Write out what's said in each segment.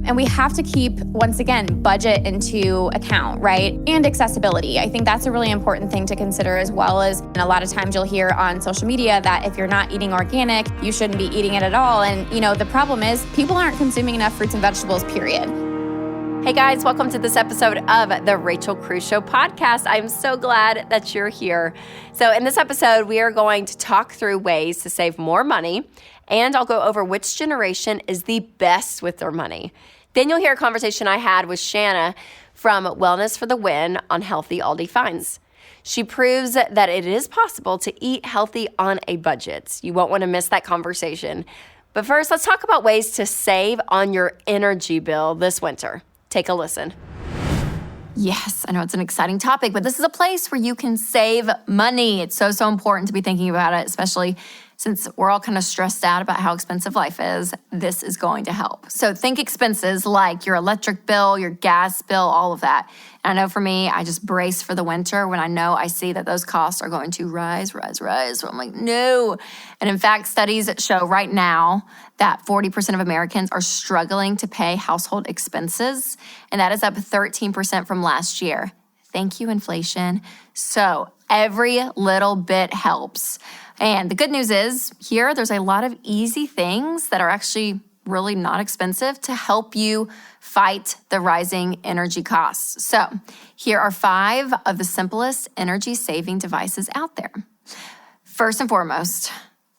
And we have to keep, once again, budget into account, right? And accessibility. I think that's a really important thing to consider, as well as, and a lot of times you'll hear on social media that if you're not eating organic, you shouldn't be eating it at all. And the problem is people aren't consuming enough fruits and vegetables, period. Hey guys, welcome to this episode of the Rachel Cruz Show podcast. I'm so glad that you're here. So in this episode, we are going to talk through ways to save more money, and I'll go over which generation is the best with their money. Then you'll hear a conversation I had with Shanna from Wellness for the Win on healthy Aldi finds. She proves that it is possible to eat healthy on a budget. You won't want to miss that conversation. But first, let's talk about ways to save on your energy bill this winter. Take a listen. Yes, I know it's an exciting topic, but this is a place where you can save money. It's so important to be thinking about it, especially since we're all kind of stressed out about how expensive life is. This is going to help. So think expenses like your electric bill, your gas bill, all of that. And I know for me, I just brace for the winter when I see that those costs are going to rise. So I'm like, no. And in fact, studies show right now that 40% of Americans are struggling to pay household expenses. And that is up 13% from last year. Thank you, inflation. So every little bit helps. And the good news is here, there's a lot of easy things that are actually really not expensive to help you fight the rising energy costs. So here are 5 of the simplest energy saving devices out there. First and foremost,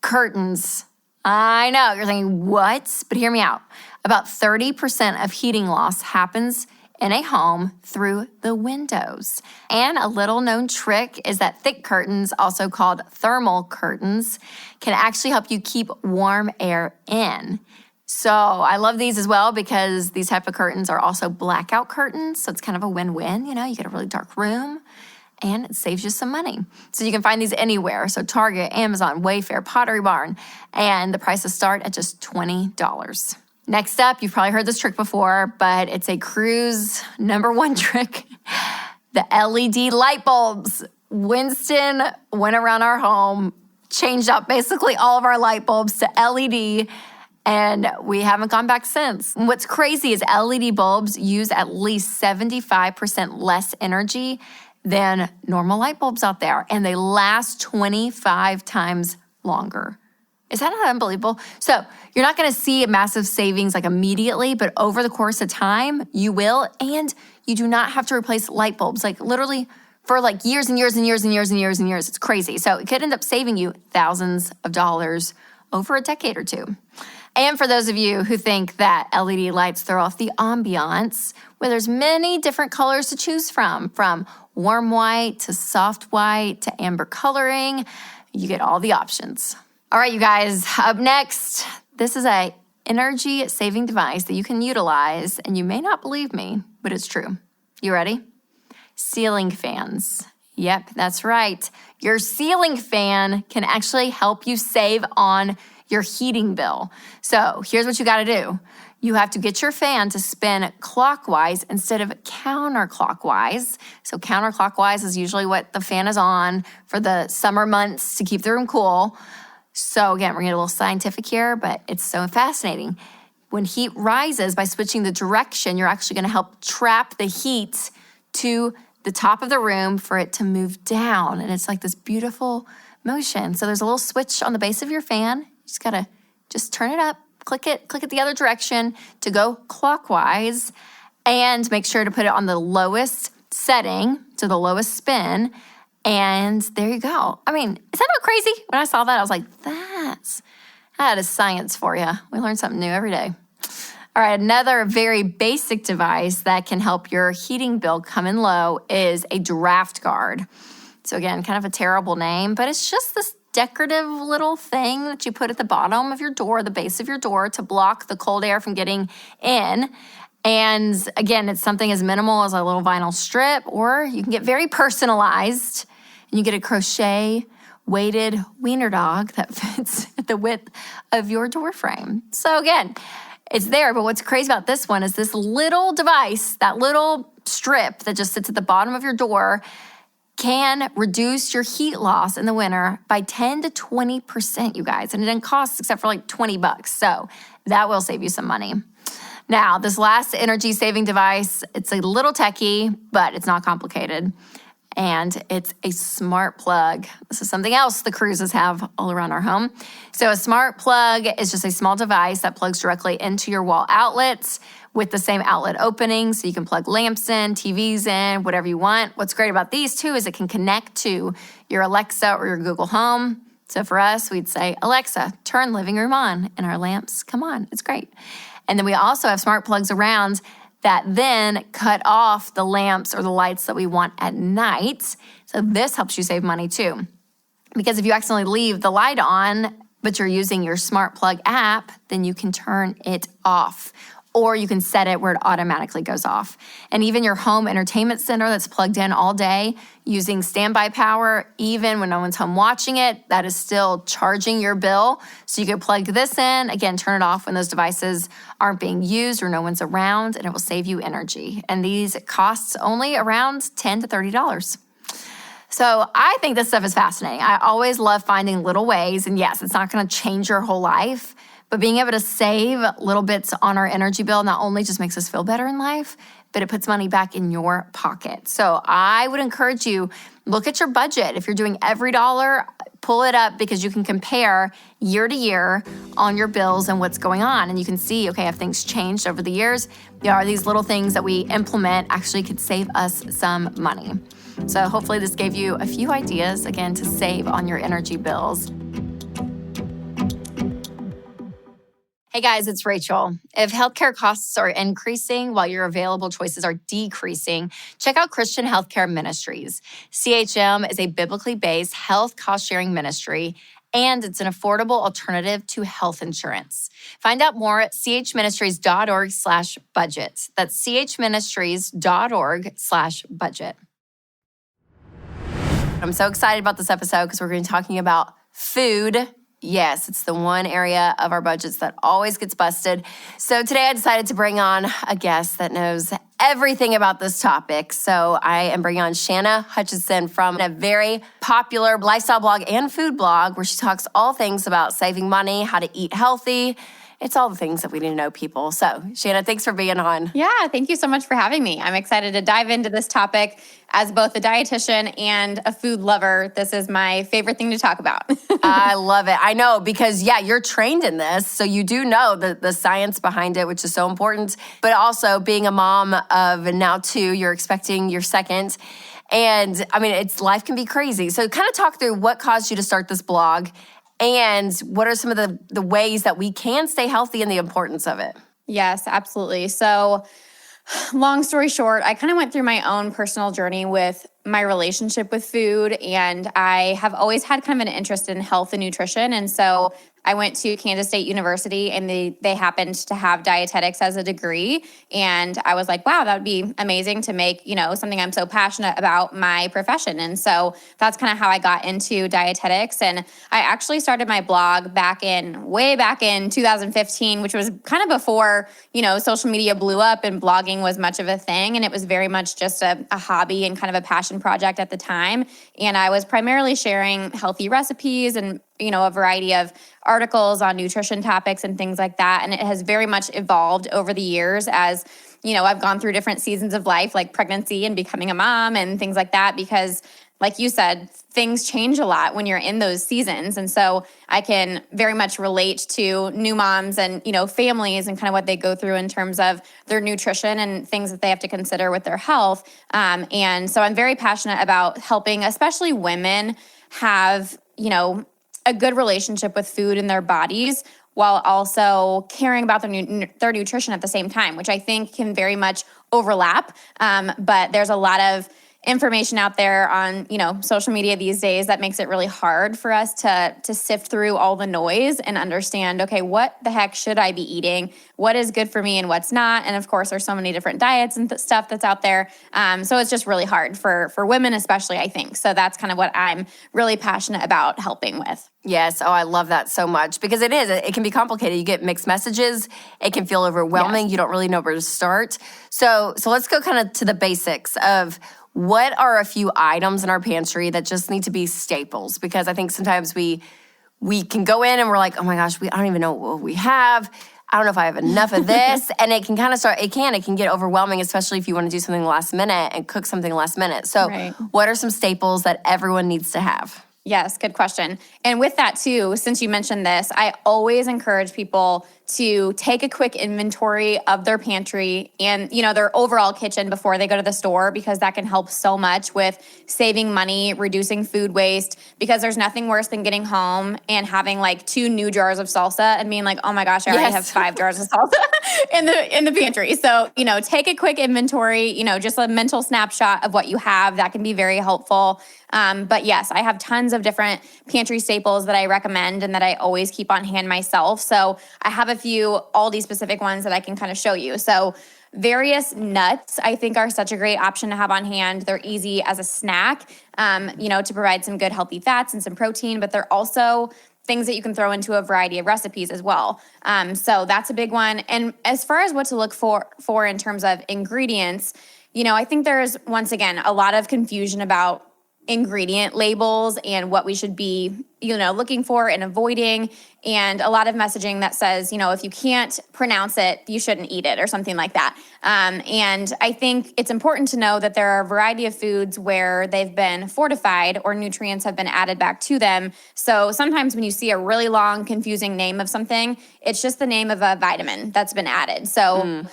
curtains. I know, you're thinking, what? But hear me out. About 30% of heating loss happens in a home through the windows. And a little known trick is that thick curtains, also called thermal curtains, can actually help you keep warm air in. So I love these as well because these type of curtains are also blackout curtains. So it's kind of a win-win. You get a really dark room and it saves you some money. So you can find these anywhere. So Target, Amazon, Wayfair, Pottery Barn, and the prices start at just $20. Next up, you've probably heard this trick before, but it's a Cruz #1 trick, the LED light bulbs. Winston went around our home, changed out basically all of our light bulbs to LED, and we haven't gone back since. What's crazy is LED bulbs use at least 75% less energy than normal light bulbs out there, and they last 25 times longer. Is that not unbelievable? So you're not going to see a massive savings immediately, but over the course of time, you will. And you do not have to replace light bulbs, literally for years and years and years and years and years and years. It's crazy. So it could end up saving you thousands of dollars over a decade or two. And for those of you who think that LED lights throw off the ambiance, well, there's many different colors to choose from warm white to soft white to amber coloring. You get all the options. All right, you guys, up next, this is a energy-saving device that you can utilize, and you may not believe me, but it's true. You ready? Ceiling fans. Yep, that's right. Your ceiling fan can actually help you save on your heating bill. So here's what you got to do. You have to get your fan to spin clockwise instead of counterclockwise. So counterclockwise is usually what the fan is on for the summer months to keep the room cool. So again, we're going to get a little scientific here, but it's so fascinating. When heat rises by switching the direction, you're actually going to help trap the heat to the top of the room for it to move down. And it's like this beautiful motion. So there's a little switch on the base of your fan. You just got to turn it up, click it the other direction to go clockwise, and make sure to put it on the lowest setting, to the lowest spin. And there you go. I mean, is that not crazy? When I saw that, I was like, that is science for you. We learn something new every day. All right, another very basic device that can help your heating bill come in low is a draft guard. So again, kind of a terrible name, but it's just this decorative little thing that you put at the bottom of your door, the base of your door, to block the cold air from getting in. And again, it's something as minimal as a little vinyl strip, or you can get very personalized and you get a crochet weighted wiener dog that fits at the width of your door frame. So again, it's there, but what's crazy about this one is this little device, that little strip that just sits at the bottom of your door, can reduce your heat loss in the winter by 10 to 20%, you guys. And it doesn't cost except for $20. So that will save you some money. Now, this last energy saving device, it's a little techie, but it's not complicated. And it's a smart plug. This is something else the cruises have all around our home. So a smart plug is just a small device that plugs directly into your wall outlets with the same outlet opening. So you can plug lamps in, TVs in, whatever you want. What's great about these too is it can connect to your Alexa or your Google Home. So for us, we'd say, Alexa, turn living room on, and our lamps come on. It's great. And then we also have smart plugs around that then cut off the lamps or the lights that we want at night. So this helps you save money too. Because if you accidentally leave the light on, but you're using your smart plug app, then you can turn it off. Or you can set it where it automatically goes off. And even your home entertainment center that's plugged in all day using standby power, even when no one's home watching it, that is still charging your bill. So you can plug this in, again, turn it off when those devices aren't being used or no one's around, and it will save you energy. And these costs only around $10 to $30. So I think this stuff is fascinating. I always love finding little ways, and yes, it's not gonna change your whole life, but being able to save little bits on our energy bill not only just makes us feel better in life, but it puts money back in your pocket. So I would encourage you, look at your budget. If you're doing every dollar, pull it up because you can compare year to year on your bills and what's going on. And you can see, okay, have things changed over the years? Are these little things that we implement actually could save us some money? So hopefully this gave you a few ideas, again, to save on your energy bills. Hey guys, it's Rachel. If healthcare costs are increasing while your available choices are decreasing, check out Christian Healthcare Ministries. CHM is a biblically based health cost-sharing ministry, and it's an affordable alternative to health insurance. Find out more at chministries.org/budget. That's chministries.org/budget. I'm so excited about this episode because we're going to be talking about food. Yes, it's the one area of our budgets that always gets busted. So today I decided to bring on a guest that knows everything about this topic. So I am bringing on Shanna Hutcheson from a very popular lifestyle blog and food blog where she talks all things about saving money, how to eat healthy. It's all the things that we need to know, people. So, Shanna, thanks for being on. Yeah, thank you so much for having me. I'm excited to dive into this topic. As both a dietitian and a food lover, this is my favorite thing to talk about. I love it. I know because, yeah, you're trained in this. So you do know the science behind it, which is so important. But also being a mom of now two, you're expecting your second. And, I mean, life can be crazy. So kind of talk through what caused you to start this blog and what are some of the ways that we can stay healthy and the importance of it? Yes, absolutely. So long story short, I kind of went through my own personal journey with my relationship with food, and I have always had kind of an interest in health and nutrition. And so I went to Kansas State University, and they happened to have dietetics as a degree. And I was like, wow, that would be amazing to make, something I'm so passionate about my profession. And so that's kind of how I got into dietetics. And I actually started my blog way back in 2015, which was kind of before, social media blew up and blogging was much of a thing. And it was very much just a hobby and kind of a passion project at the time. And I was primarily sharing healthy recipes and a variety of articles on nutrition topics and things like that. And it has very much evolved over the years as, I've gone through different seasons of life, like pregnancy and becoming a mom and things like that, because like you said, things change a lot when you're in those seasons. And so I can very much relate to new moms and, families and kind of what they go through in terms of their nutrition and things that they have to consider with their health. And so I'm very passionate about helping, especially women, have, a good relationship with food and their bodies while also caring about their nutrition at the same time, which I think can very much overlap. But there's a lot of information out there on, social media these days that makes it really hard for us to sift through all the noise and understand, okay, what the heck should I be eating? What is good for me and what's not? And of course, there's so many different diets and stuff that's out there. So it's just really hard for women, especially, I think. So that's kind of what I'm really passionate about helping with. Yes. Oh, I love that so much because it can be complicated. You get mixed messages. It can feel overwhelming. Yes. You don't really know where to start. So let's go kind of to the basics of what are a few items in our pantry that just need to be staples? Because I think sometimes we can go in and we're like, oh my gosh, I don't even know what we have. I don't know if I have enough of this. And it can kind of it can get overwhelming, especially if you want to do something last minute and cook something last minute. So what are some staples that everyone needs to have? Yes, good question. And with that too, since you mentioned this, I always encourage people to take a quick inventory of their pantry and, their overall kitchen before they go to the store, because that can help so much with saving money, reducing food waste, because there's nothing worse than getting home and having like 2 new jars of salsa and being like, oh my gosh, I already have 5 jars of salsa in the pantry. So, take a quick inventory, just a mental snapshot of what you have. That can be very helpful. But yes, I have tons of different pantry staples that I recommend and that I always keep on hand myself. So I have a few Aldi specific ones that I can kind of show you. So various nuts, I think, are such a great option to have on hand. They're easy as a snack, to provide some good healthy fats and some protein, but they're also things that you can throw into a variety of recipes as well. So that's a big one. And as far as what to look for in terms of ingredients, I think there's, once again, a lot of confusion about ingredient labels and what we should be, looking for and avoiding, and a lot of messaging that says, if you can't pronounce it, you shouldn't eat it or something like that. And I think it's important to know that there are a variety of foods where they've been fortified or nutrients have been added back to them. So sometimes when you see a really long, confusing name of something, it's just the name of a vitamin that's been added. So,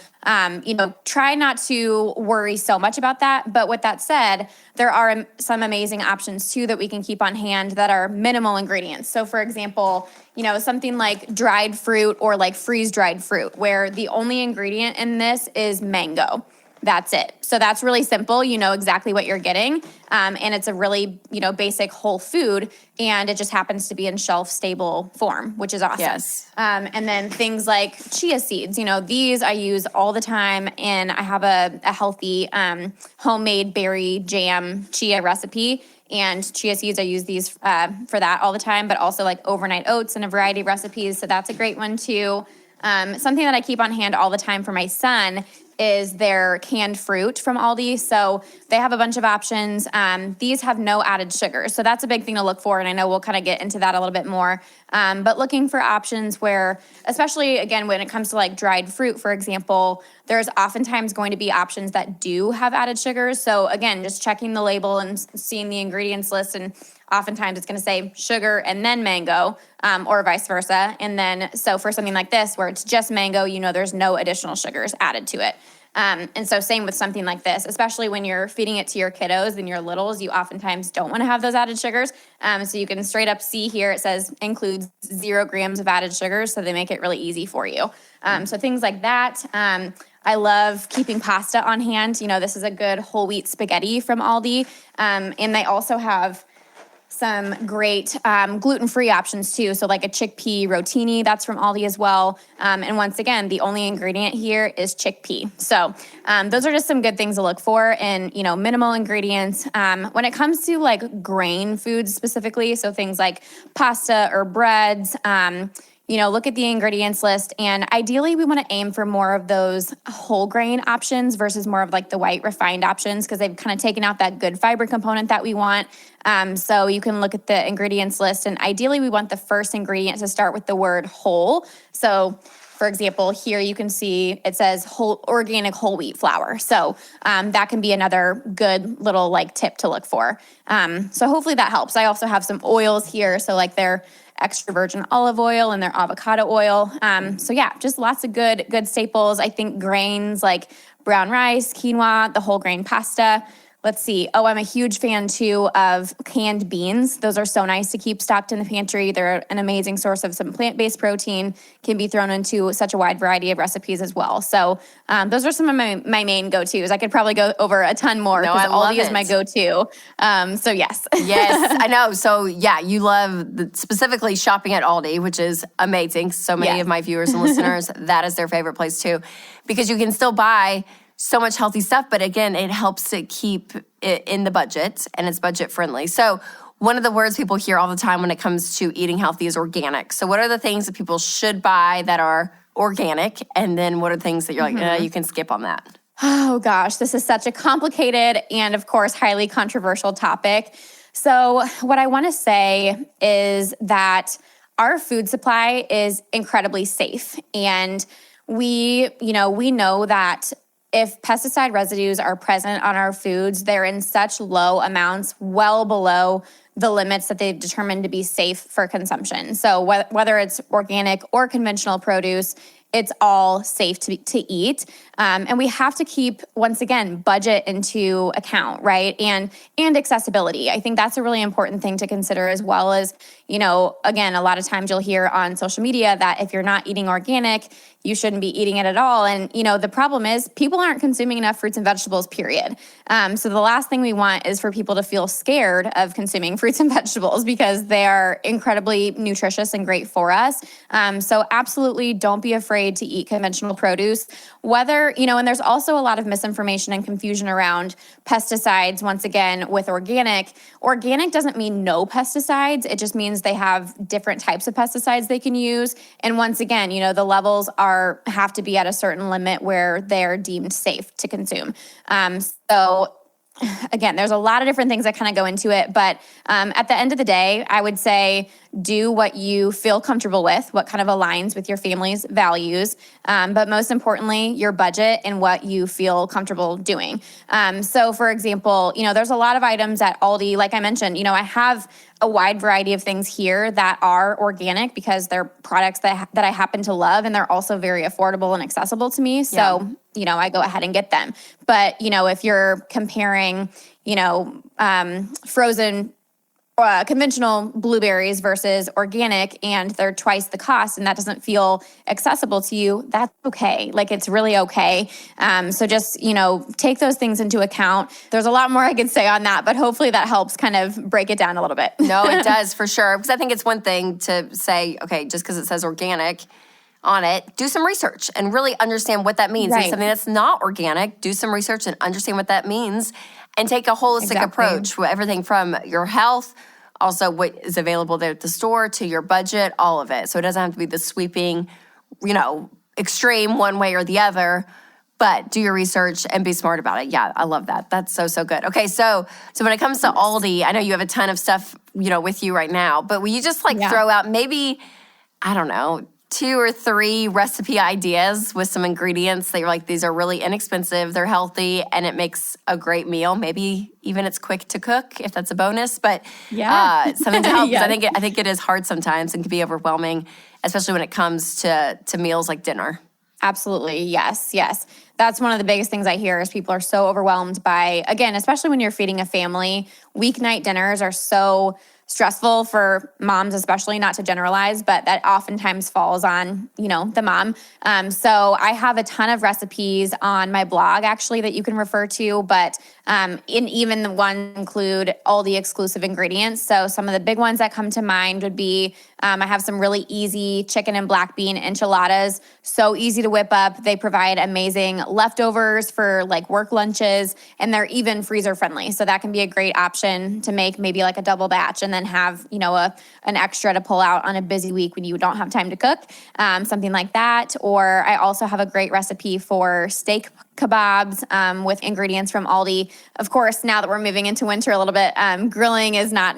try not to worry so much about that. But with that said, there are some amazing options too that we can keep on hand that are minimal ingredients. So for example, something like dried fruit or like freeze-dried fruit, where the only ingredient in this is mango. That's it. So that's really simple. You know exactly what you're getting. And it's a really, basic whole food. And it just happens to be in shelf-stable form, which is awesome. Yes. And then things like chia seeds. These I use all the time. And I have a healthy homemade berry jam chia recipe. And chia seeds, I use these for that all the time, but also like overnight oats and a variety of recipes. So that's a great one too. Something that I keep on hand all the time for my son is their canned fruit from Aldi. So they have a bunch of options. These have no added sugar. So that's a big thing to look for. And I know we'll kind of get into that a little bit more. But looking for options where, especially again, when it comes to like dried fruit, for example, there's oftentimes going to be options that do have added sugars. So again, just checking the label and seeing the ingredients list, and oftentimes it's going to say sugar and then mango, or vice versa. And then, so for something like this, where it's just mango, there's no additional sugars added to it. And so same with something like this, especially when you're feeding it to your kiddos and your littles, you oftentimes don't want to have those added sugars. So you can straight up see here, it says includes 0 grams of added sugars. So they make it really easy for you. So things like that. I love keeping pasta on hand. This is a good whole wheat spaghetti from Aldi. And they also have some great gluten-free options too. So like a chickpea rotini, that's from Aldi as well. And once again, the only ingredient here is chickpea. So those are just some good things to look for, and minimal ingredients. When it comes to like grain foods specifically, so things like pasta or breads, look at the ingredients list, and ideally we want to aim for more of those whole grain options versus more of like the white refined options, because they've kind of taken out that good fiber component that we want. So you can look at the ingredients list, and ideally we want the first ingredient to start with the word whole. So for example, here you can see it says organic whole wheat flour. So that can be another good little like tip to look for. So hopefully that helps. I also have some oils here. So like their extra virgin olive oil and their avocado oil. So yeah, just lots of good staples. I think grains like brown rice, quinoa, the whole grain pasta. Let's see. Oh, I'm a huge fan too of canned beans. Those are so nice to keep stocked in the pantry. They're an amazing source of some plant-based protein, can be thrown into such a wide variety of recipes as well. So those are some of my main go-tos. I could probably go over a ton more because Aldi is my go-to. So yes. Yes, I know. So yeah, you love specifically shopping at Aldi, which is amazing. So many of my viewers and listeners, that is their favorite place too, because you can still buy so much healthy stuff, but again, it helps to keep it in the budget, and it's budget friendly. So one of the words people hear all the time when it comes to eating healthy is organic. So what are the things that people should buy that are organic? And then what are things that you're like, you can skip on that? Oh gosh, this is such a complicated and of course highly controversial topic. So what I want to say is that our food supply is incredibly safe. And we know that if pesticide residues are present on our foods, they're in such low amounts, well below the limits that they've determined to be safe for consumption. So whether it's organic or conventional produce, it's all safe to eat. And we have to keep, once again, budget into account, right? And accessibility. I think that's a really important thing to consider, as well as, again, a lot of times you'll hear on social media that if you're not eating organic, you shouldn't be eating it at all. And, the problem is people aren't consuming enough fruits and vegetables, period. So the last thing we want is for people to feel scared of consuming fruits and vegetables, because they are incredibly nutritious and great for us. So absolutely don't be afraid to eat conventional produce, and there's also a lot of misinformation and confusion around pesticides. Once again, with organic doesn't mean no pesticides. It just means they have different types of pesticides they can use. And once again, the levels have to be at a certain limit where they're deemed safe to consume. So again, there's a lot of different things that kind of go into it. But at the end of the day, I would say do what you feel comfortable with, what kind of aligns with your family's values. But most importantly, your budget and what you feel comfortable doing. So for example, there's a lot of items at Aldi. Like I mentioned, I have a wide variety of things here that are organic because they're products that I happen to love, and they're also very affordable and accessible to me. So, I go ahead and get them. But, if you're comparing, frozen conventional blueberries versus organic, and they're twice the cost, and that doesn't feel accessible to you, that's okay. Like, it's really okay. So just, take those things into account. There's a lot more I could say on that, but hopefully that helps kind of break it down a little bit. No, it does for sure. Because I think it's one thing to say, okay, just because it says organic on it, do some research and really understand what that means. Right. If something that's not organic, do some research and understand what that means, and take a holistic approach with everything from your health, also what is available there at the store, to your budget, all of it. So it doesn't have to be the sweeping, extreme one way or the other, but do your research and be smart about it. Yeah, I love that. That's so good. Okay, so when it comes to Aldi, I know you have a ton of stuff, with you right now, but will you just throw out maybe, I don't know, 2 or 3 recipe ideas with some ingredients that you're like, these are really inexpensive, they're healthy, and it makes a great meal. Maybe even it's quick to cook if that's a bonus, but something to help. Because I think it is hard sometimes and can be overwhelming, especially when it comes to meals like dinner. Absolutely. Yes. That's one of the biggest things I hear is people are so overwhelmed by, again, especially when you're feeding a family, weeknight dinners are so stressful for moms, especially, not to generalize, but that oftentimes falls on, the mom. So I have a ton of recipes on my blog, actually, that you can refer to, but even the ones include Aldi exclusive ingredients. So some of the big ones that come to mind would be, I have some really easy chicken and black bean enchiladas. So easy to whip up. They provide amazing leftovers for work lunches, and they're even freezer friendly. So that can be a great option to make maybe a double batch, and then have, an extra to pull out on a busy week when you don't have time to cook, something like that. Or I also have a great recipe for steak kebabs with ingredients from Aldi. Of course, now that we're moving into winter a little bit, grilling is not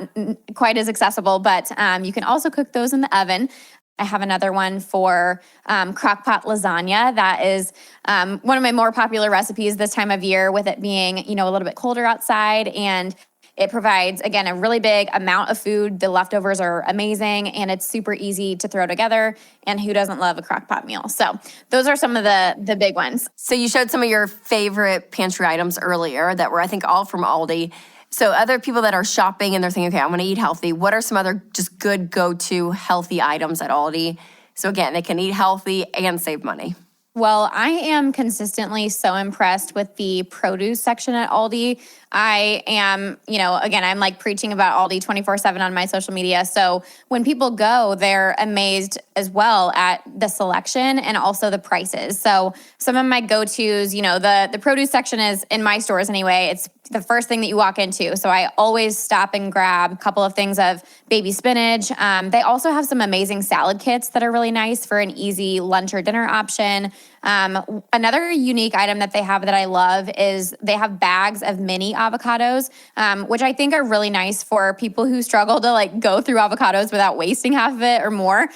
quite as accessible, but you can also cook those in the oven. I have another one for crock-pot lasagna. That is one of my more popular recipes this time of year, with it being, a little bit colder outside, and it provides, again, a really big amount of food. The leftovers are amazing, and it's super easy to throw together. And who doesn't love a crock-pot meal? So those are some of the big ones. So you showed some of your favorite pantry items earlier that were, I think, all from Aldi. So other people that are shopping and they're thinking, okay, I want to eat healthy, what are some other just good go-to healthy items at Aldi? So again, they can eat healthy and save money. Well, I am consistently so impressed with the produce section at Aldi. I am, again, I'm preaching about Aldi 24/7 on my social media. So when people go, they're amazed as well at the selection and also the prices. So some of my go-tos, the produce section is, in my stores anyway, it's the first thing that you walk into. So I always stop and grab a couple of things of baby spinach. They also have some amazing salad kits that are really nice for an easy lunch or dinner option. Another unique item that they have that I love is they have bags of mini avocados, which I think are really nice for people who struggle to like go through avocados without wasting half of it or more.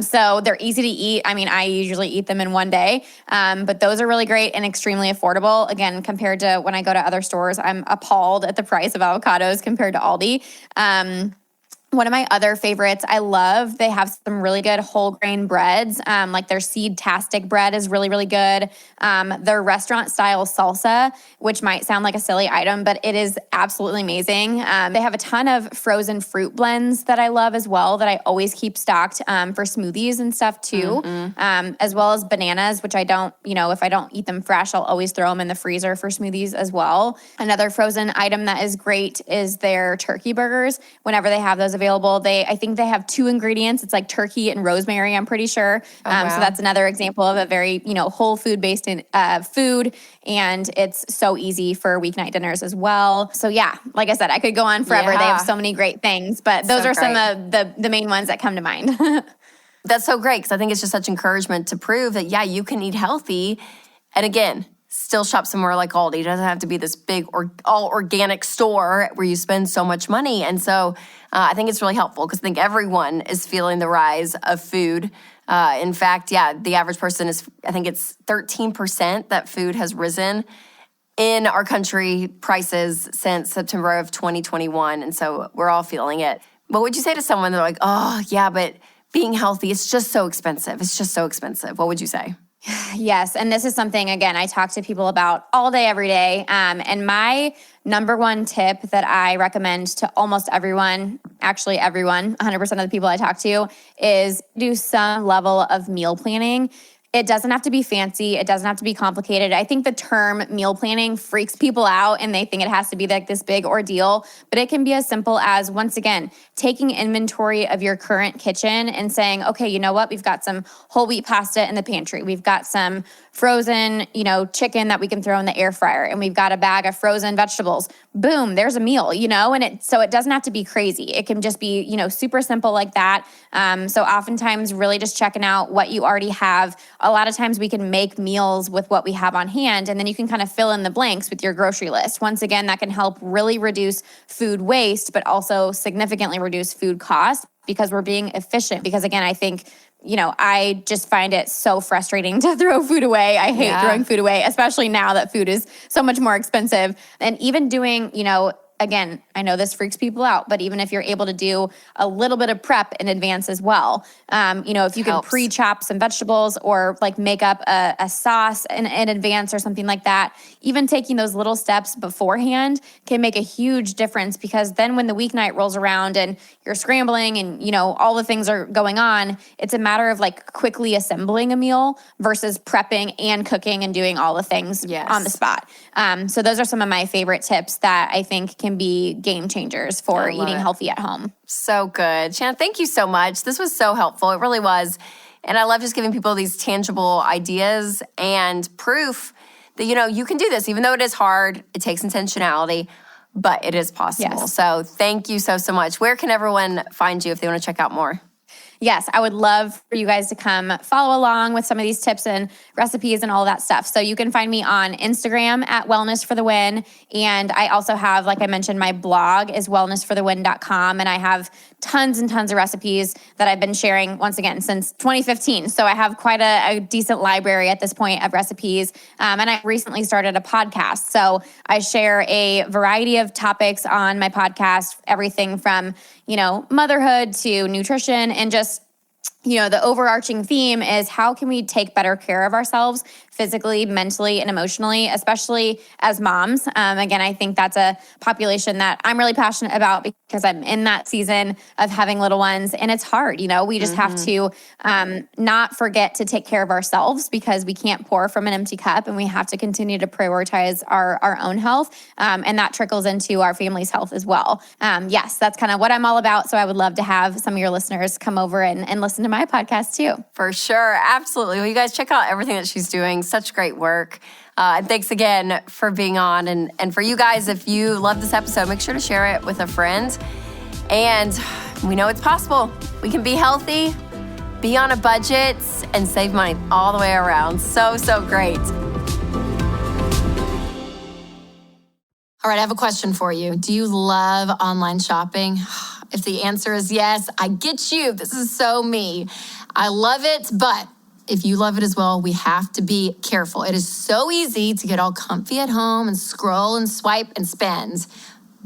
So they're easy to eat. I mean, I usually eat them in one day, but those are really great and extremely affordable. Again, compared to when I go to other stores, I'm appalled at the price of avocados compared to Aldi. One of my other favorites, I love, they have some really good whole grain breads. Like their seed-tastic bread is really, really good. Their restaurant style salsa, which might sound like a silly item, but it is absolutely amazing. They have a ton of frozen fruit blends that I love as well, that I always keep stocked for smoothies and stuff too. As well as bananas, which I don't, if I don't eat them fresh, I'll always throw them in the freezer for smoothies as well. Another frozen item that is great is their turkey burgers. Whenever they have those available, I think they have 2 ingredients. It's like turkey and rosemary, I'm pretty sure. Wow. So that's another example of a very, whole food based in food. And it's so easy for weeknight dinners as well. So yeah, like I said, I could go on forever. Yeah. They have so many great things, but those are some of the main ones that come to mind. That's so great because I think it's just such encouragement to prove that, yeah, you can eat healthy. And again, still shop somewhere like Aldi. It doesn't have to be this big all organic store where you spend so much money. And so I think it's really helpful because I think everyone is feeling the rise of food. In fact, the average person I think it's 13% that food has risen in our country prices since September of 2021. And so we're all feeling it. What would you say to someone that's like, oh, yeah, but being healthy, it's just so expensive. It's just so expensive. What would you say? Yes. And this is something, again, I talk to people about all day, every day. And my number one tip that I recommend to almost everyone, actually everyone, 100% of the people I talk to, is do some level of meal planning. It doesn't have to be fancy. It doesn't have to be complicated. I think the term meal planning freaks people out and they think it has to be like this big ordeal, but it can be as simple as, once again, taking inventory of your current kitchen and saying, okay, you know what? We've got some whole wheat pasta in the pantry. We've got some frozen, chicken that we can throw in the air fryer, and we've got a bag of frozen vegetables. Boom, there's a meal, and so it doesn't have to be crazy. It can just be, super simple like that. So oftentimes really just checking out what you already have. A lot of times we can make meals with what we have on hand, and then you can kind of fill in the blanks with your grocery list. Once again, that can help really reduce food waste, but also significantly reduce food cost because we're being efficient. Because again, I think, I just find it so frustrating to throw food away. I hate throwing food away, especially now that food is so much more expensive. And even doing, again, I know this freaks people out, but even if you're able to do a little bit of prep in advance as well, if you can pre-chop some vegetables or like make up a sauce in advance or something like that, even taking those little steps beforehand can make a huge difference, because then when the weeknight rolls around and you're scrambling and, all the things are going on, it's a matter of like quickly assembling a meal versus prepping and cooking and doing all the things on the spot. So those are some of my favorite tips that I think can be game changers for eating healthy at home. So good. Shanna, thank you so much. This was so helpful. It really was. And I love just giving people these tangible ideas and proof that, you can do this. Even though it is hard, it takes intentionality, but it is possible. Yes. So thank you so much. Where can everyone find you if they want to check out more? Yes, I would love for you guys to come follow along with some of these tips and recipes and all that stuff. So you can find me on Instagram at Wellness for the Win. And I also have, like I mentioned, my blog is wellnessforthewin.com. And I have tons and tons of recipes that I've been sharing, once again, since 2015. So I have quite a decent library at this point of recipes. And I recently started a podcast. So I share a variety of topics on my podcast, everything from, motherhood to nutrition, and just the overarching theme is how can we take better care of ourselves physically, mentally, and emotionally, especially as moms. Again, I think that's a population that I'm really passionate about because I'm in that season of having little ones, and it's hard. We just have to not forget to take care of ourselves, because we can't pour from an empty cup, and we have to continue to prioritize our own health, and that trickles into our family's health as well. Yes, that's kind of what I'm all about. So I would love to have some of your listeners come over and listen to my podcast too. For sure. Absolutely. Well, you guys check out everything that she's doing. Such great work. And thanks again for being on. And for you guys, if you love this episode, make sure to share it with a friend. And we know it's possible. We can be healthy be on a budget, and save money all the way around. So great. All right, I have a question for you. Do you love online shopping? If the answer is yes, I get you. This is so me. I love it, but if you love it as well, we have to be careful. It is so easy to get all comfy at home and scroll and swipe and spend.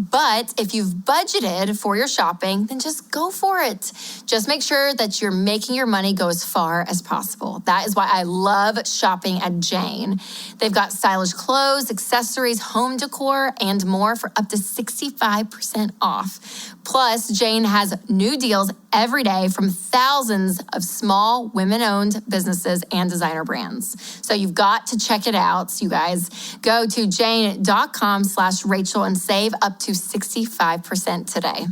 But if you've budgeted for your shopping, then just go for it. Just make sure that you're making your money go as far as possible. That is why I love shopping at Jane. They've got stylish clothes, accessories, home decor, and more for up to 65% off. Plus, Jane has new deals every day from thousands of small women-owned businesses and designer brands. So you've got to check it out, you guys. Go to jane.com/Rachel and save up to 65% today.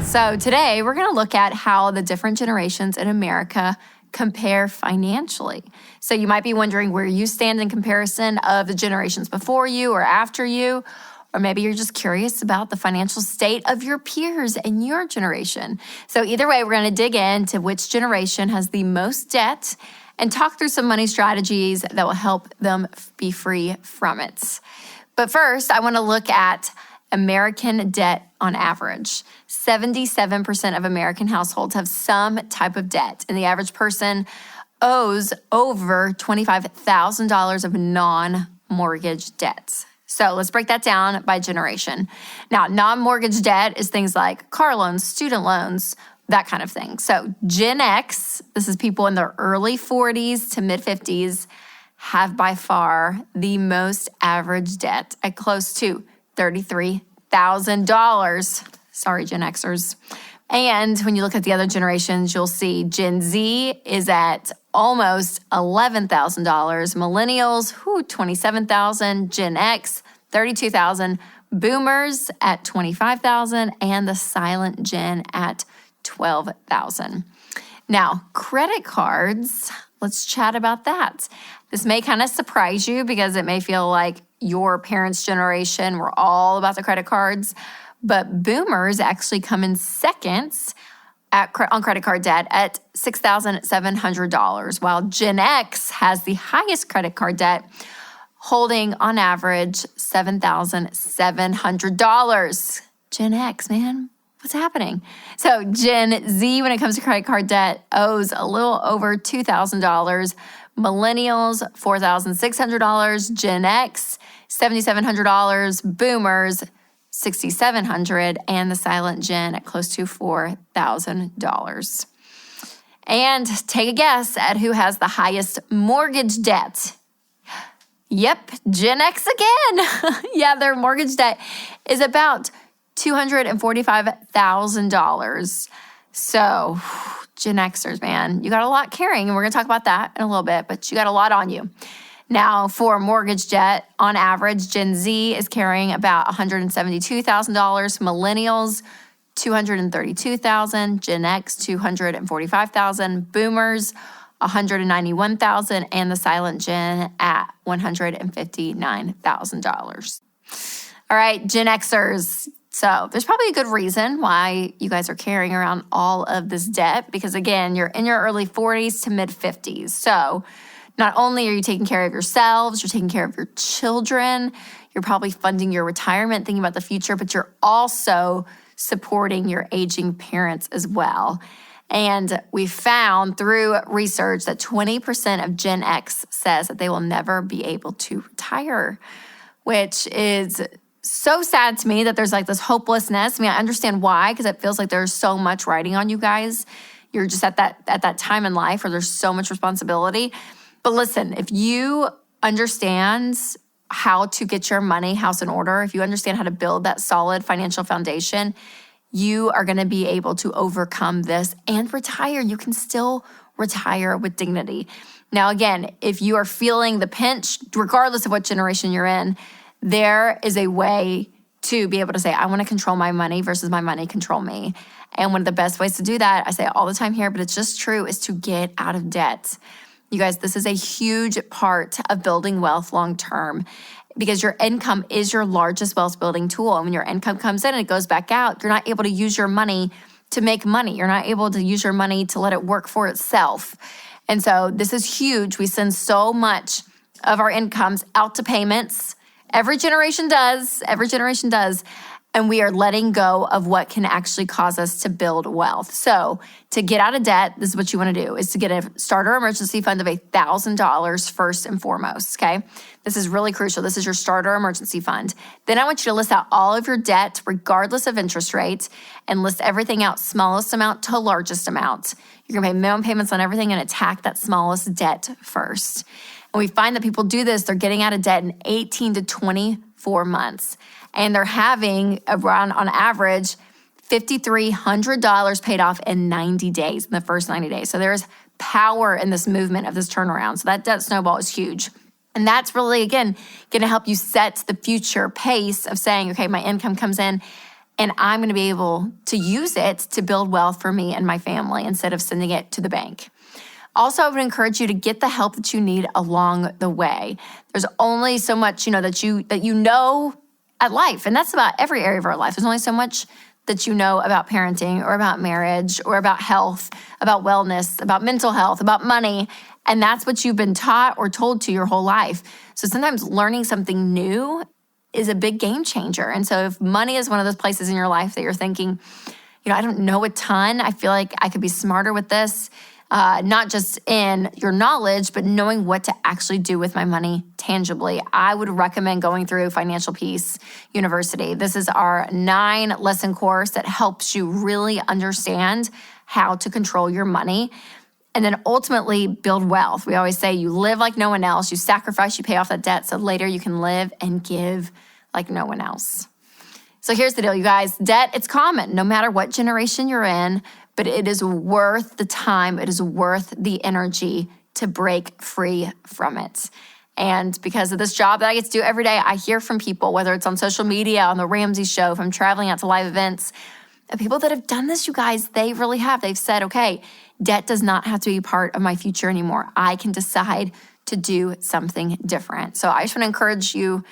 So today we're going to look at how the different generations in America compare financially. So you might be wondering where you stand in comparison of the generations before you or after you. Or maybe you're just curious about the financial state of your peers and your generation. So either way, we're going to dig into which generation has the most debt and talk through some money strategies that will help them be free from it. But first, I want to look at American debt on average. 77% of American households have some type of debt, and the average person owes over $25,000 of non-mortgage debts. So let's break that down by generation. Now, non-mortgage debt is things like car loans, student loans, that kind of thing. So Gen X, this is people in their early 40s to mid 50s, have by far the most average debt at close to $33,000. Sorry, Gen Xers. And when you look at the other generations, you'll see Gen Z is at almost $11,000. Millennials, $27,000. Gen X, $32,000. Boomers at $25,000. And the silent Gen at $12,000. Now, credit cards, let's chat about that. This may kind of surprise you because it may feel like your parents' generation were all about the credit cards. But boomers actually come in second on credit card debt at $6,700, while Gen X has the highest credit card debt, holding on average $7,700. Gen X, man, what's happening? So Gen Z, when it comes to credit card debt, owes a little over $2,000. Millennials, $4,600. Gen X, $7,700. Boomers, $6,700, and the silent Gen at close to $4,000. And take a guess at who has the highest mortgage debt. Yep, Gen X again. Yeah, their mortgage debt is about $245,000. So, Gen Xers, man, you got a lot carrying, and we're going to talk about that in a little bit, but you got a lot on you. Now, for mortgage debt, on average, Gen Z is carrying about $172,000. Millennials, $232,000. Gen X, $245,000. Boomers, $191,000. And the silent Gen at $159,000. All right, Gen Xers. So there's probably a good reason why you guys are carrying around all of this debt because, again, you're in your early 40s to mid 50s. So not only are you taking care of yourselves, you're taking care of your children, you're probably funding your retirement, thinking about the future, but you're also supporting your aging parents as well. And we found through research that 20% of Gen X says that they will never be able to retire, which is so sad to me that there's like this hopelessness. I mean, I understand why, because it feels like there's so much riding on you guys. You're just at that time in life where there's so much responsibility. But listen, if you understand how to get your money house in order, if you understand how to build that solid financial foundation, you are going to be able to overcome this and retire. You can still retire with dignity. Now, again, if you are feeling the pinch, regardless of what generation you're in, there is a way to be able to say, I want to control my money versus my money control me. And one of the best ways to do that, I say it all the time here, but it's just true, is to get out of debt. You guys, this is a huge part of building wealth long term because your income is your largest wealth building tool. And when your income comes in and it goes back out, you're not able to use your money to make money. You're not able to use your money to let it work for itself. And so this is huge. We send so much of our incomes out to payments. Every generation does. And we are letting go of what can actually cause us to build wealth. So to get out of debt, this is what you want to do, is to get a starter emergency fund of $1,000 first and foremost, okay? This is really crucial. This is your starter emergency fund. Then I want you to list out all of your debt, regardless of interest rate, and list everything out, smallest amount to largest amount. You're going to pay minimum payments on everything and attack that smallest debt first. And we find that people do this, they're getting out of debt in 18 to 24 months. And they're having around, on average, $5,300 paid off in 90 days, in the first 90 days. So there's power in this movement of this turnaround. So that debt snowball is huge. And that's really, again, going to help you set the future pace of saying, okay, my income comes in and I'm going to be able to use it to build wealth for me and my family instead of sending it to the bank. Also, I would encourage you to get the help that you need along the way. There's only so much, that you know at life, and that's about every area of our life. There's only so much that you know about parenting or about marriage or about health, about wellness, about mental health, about money, and that's what you've been taught or told to your whole life. So sometimes learning something new is a big game changer. And so if money is one of those places in your life that you're thinking, I don't know a ton, I feel like I could be smarter with this, not just in your knowledge, but knowing what to actually do with my money tangibly, I would recommend going through Financial Peace University. This is our 9-lesson course that helps you really understand how to control your money and then ultimately build wealth. We always say you live like no one else, you sacrifice, you pay off that debt, so later you can live and give like no one else. So here's the deal, you guys. Debt, it's common, no matter what generation you're in, but it is worth the time, it is worth the energy to break free from it. And because of this job that I get to do every day, I hear from people, whether it's on social media, on the Ramsey Show, if I'm traveling out to live events, the people that have done this, you guys, they really have. They've said, okay, debt does not have to be part of my future anymore. I can decide to do something different. So I just want to encourage you,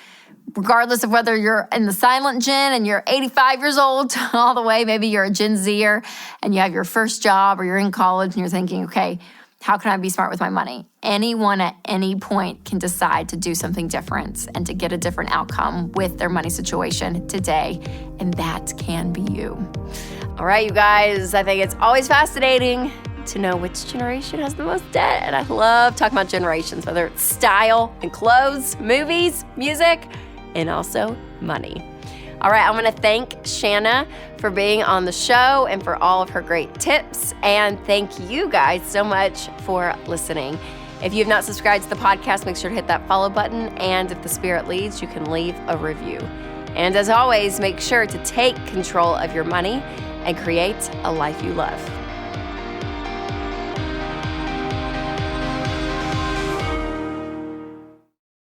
regardless of whether you're in the silent gen and you're 85 years old all the way, maybe you're a Gen Zer and you have your first job or you're in college and you're thinking, okay, how can I be smart with my money? Anyone at any point can decide to do something different and to get a different outcome with their money situation today, and that can be you. All right, you guys, I think it's always fascinating to know which generation has the most debt, and I love talking about generations, whether it's style and clothes, movies, music, and also money. All right, I want to thank Shanna for being on the show and for all of her great tips. And thank you guys so much for listening. If you have not subscribed to the podcast, make sure to hit that follow button. And if the spirit leads, you can leave a review. And as always, make sure to take control of your money and create a life you love.